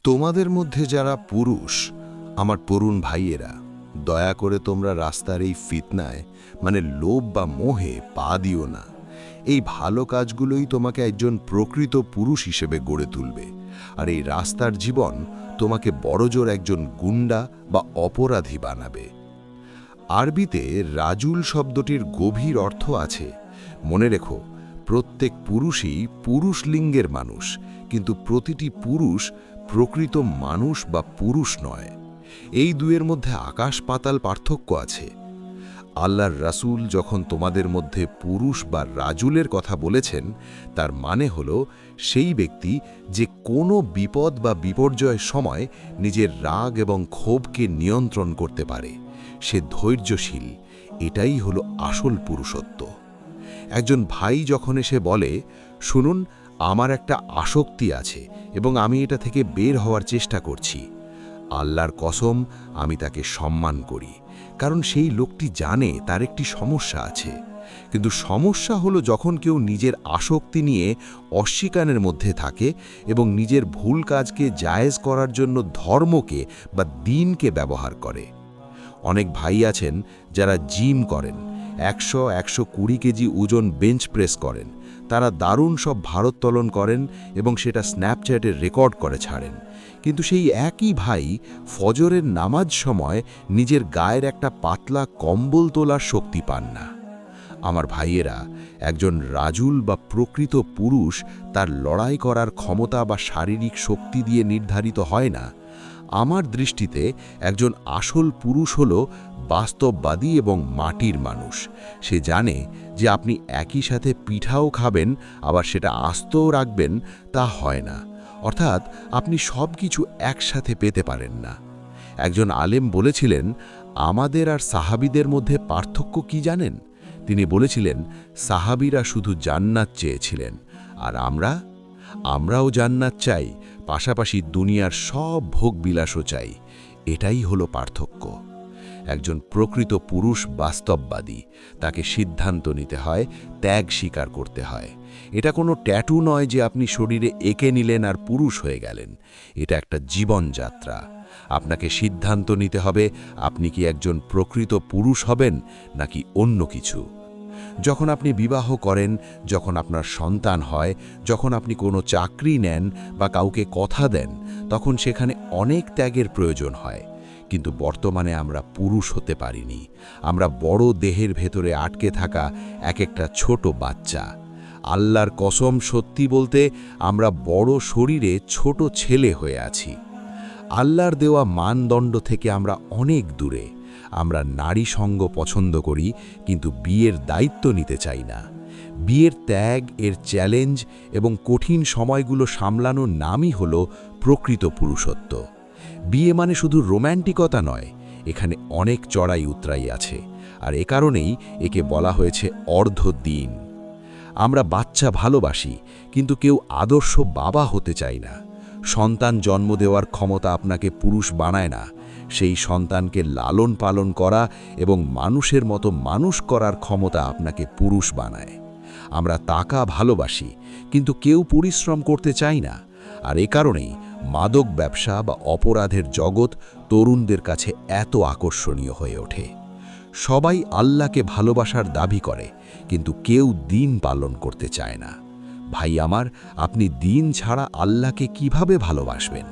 তোমাদের মধ্যে যারা পুরুষ, আমার তরুণ ভাইয়েরা, দয়া করে তোমরা রাস্তার এই ফিতনায় লোভ বা মোহে পা দিও না। এই ভালো কাজগুলোই তোমাকে একজন প্রকৃত পুরুষ হিসেবে গড়ে তুলবে, আর এই রাস্তার জীবন তোমাকে বড়জোর একজন গুন্ডা বা অপরাধী বানাবে। আরবিতে রাজুল শব্দটির গভীর অর্থ আছে। মনে রেখো, প্রত্যেক পুরুষই পুরুষ লিঙ্গের মানুষ, কিন্তু প্রতিটি পুরুষ প্রকৃত মানুষ বা পুরুষ নয়। এই দুয়ের মধ্যে আকাশ পাতাল পার্থক্য আছে। আল্লাহর রাসূল যখন তোমাদের মধ্যে পুরুষ বা রাজুলের কথা বলেছেন, তার মানে হলো সেই ব্যক্তি যে কোনো বিপদ বা বিপর্যয়ের সময় নিজের রাগ এবং ক্ষোভকে নিয়ন্ত্রণ করতে পারে, সে ধৈর্যশীল। এটাই হলো আসল পুরুষত্ব। একজন ভাই যখন এসে বলে, শুনুন, আমার একটা আসক্তি আছে এবং আমি এটা থেকে বের হওয়ার চেষ্টা করছি, আল্লাহর কসম আমি তাকে সম্মান করি, কারণ সেই লোকটি জানে তার একটি সমস্যা আছে। কিন্তু সমস্যা হলো যখন কেউ নিজের আসক্তি নিয়ে অস্বীকারের মধ্যে থাকে এবং নিজের ভুল কাজকে জায়েজ করার জন্য ধর্মকে বা দ্বীনকে ব্যবহার করে। অনেক ভাই আছেন যারা জিম করেন, 100-120 কেজি ওজন বেঞ্চ প্রেস করেন, তারা দারুণ সব ভারোত্তোলন করেন এবং সেটা স্ন্যাপচ্যাটে রেকর্ড করে ছাড়েন। কিন্তু সেই একই ভাই ফজরের নামাজ সময় নিজের গায়ের একটা পাতলা কম্বল তোলার শক্তি পান না। আমার ভাইয়েরা, একজন রাজুল বা প্রকৃত পুরুষ তার লড়াই করার ক্ষমতা বা শারীরিক শক্তি দিয়ে নির্ধারিত হয় না। আমার দৃষ্টিতে একজন আসল পুরুষ হলো বাস্তববাদী এবং মাটির মানুষ। সে জানে যে আপনি একই সাথে পিঠাও খাবেন, আবার সেটা আস্তও রাখবেন, তা হয় না। অর্থাৎ আপনি সব কিছু একসাথে পেতে পারেন না। একজন আলেম বলেছিলেন, আমাদের আর সাহাবীদের মধ্যে পার্থক্য কি জানেন? তিনি বলেছিলেন, সাহাবীরা শুধু জান্নাত চেয়েছিলেন, আর আমরাও জান্নাত চাই, পাশাপাশি দুনিয়ার সব ভোগ বিলাসও চাই। এটাই হলো পার্থক্য। একজন প্রকৃত পুরুষ বাস্তববাদী, তাকে সিদ্ধান্ত নিতে হয়, ত্যাগ স্বীকার করতে হয়। এটা কোনো ট্যাটু নয় যে আপনি শরীরে এঁকে নিলেন আর পুরুষ হয়ে গেলেন। এটা একটা জীবনযাত্রা। আপনাকে সিদ্ধান্ত নিতে হবে আপনি কি একজন প্রকৃত পুরুষ হবেন নাকি অন্য কিছু। যখন আপনি বিবাহ করেন, যখন আপনার সন্তান হয়, যখন আপনি কোনো চাকরি নেন বা কাউকে কথা দেন, তখন সেখানে অনেক ত্যাগের প্রয়োজন হয়। কিন্তু বর্তমানে আমরা পুরুষ হতে পারিনি। আমরা বড় দেহের ভেতরে আটকে থাকা একটা ছোট বাচ্চা। আল্লাহর কসম, সত্যি বলতে আমরা বড় শরীরে ছোট ছেলে হয়ে আছি। আল্লাহর দেওয়া মানদণ্ড থেকে আমরা অনেক দূরে। আমরা নারী সঙ্গ পছন্দ করি, কিন্তু বিয়ের দায়িত্ব নিতে চাই না। বিয়ের ত্যাগ, এর চ্যালেঞ্জ এবং কঠিন সময়গুলো সামলানোর নামই হলো প্রকৃত পুরুষত্ব। বিয়ে মানে শুধু রোম্যান্টিকতা নয়, এখানে অনেক চড়াই উতরাই আছে, আর এ কারণেই একে বলা হয়েছে অর্ধদিন। আমরা বাচ্চা ভালোবাসি, কিন্তু কেউ আদর্শ বাবা হতে চায় না। সন্তান জন্ম দেওয়ার ক্ষমতা আপনাকে পুরুষ বানায় না, সেই সন্তানকে লালন পালন করা এবং মানুষের মতো মানুষ করার ক্ষমতা আপনাকে পুরুষ বানায়। আমরা টাকা ভালোবাসি, কিন্তু কেউ পরিশ্রম করতে চায় না, আর এ কারণেই মাদক ব্যবসা বা অপরাধের জগৎ তরুণদের কাছে এত আকর্ষণীয় হয়ে ওঠে। সবাই আল্লাহকে ভালোবাসার দাবি করে, কিন্তু কেউ দ্বীন পালন করতে চায় না। ভাই আমার, আপনি দ্বীন ছাড়া আল্লাহকে কিভাবে ভালোবাসবেন?